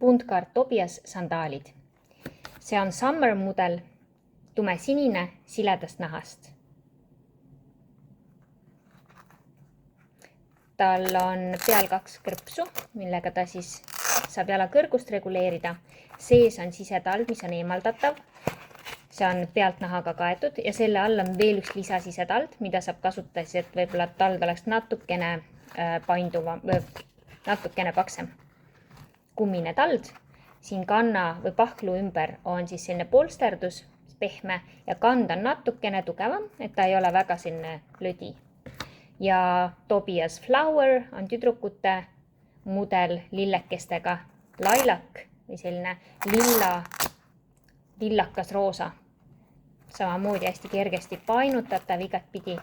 Puntkaart Tobias sandaalid. See on Summer mudel, tumesinine siledast nahast. Tal on peal 2 krõpsu, millega ta siis saab jala kõrgust reguleerida. Sees on sisetald, mis on eemaldatav. See on pealt nahaga kaetud ja selle all on veel üks lisasisetald, mida saab kasutada, et võib-olla tald oleks natukene painduva, natukene paksem. Kummine tald. Siin kanna või pahklu ümber on siis selline polsterdus, pehme ja kand on natukene tugevam, et ta ei ole väga selline lödi. Ja Tobias Flower on tüdrukute mudel lillekestega lailak või selline lillakas roosa. Samamoodi hästi kergesti painutatav igatpidi.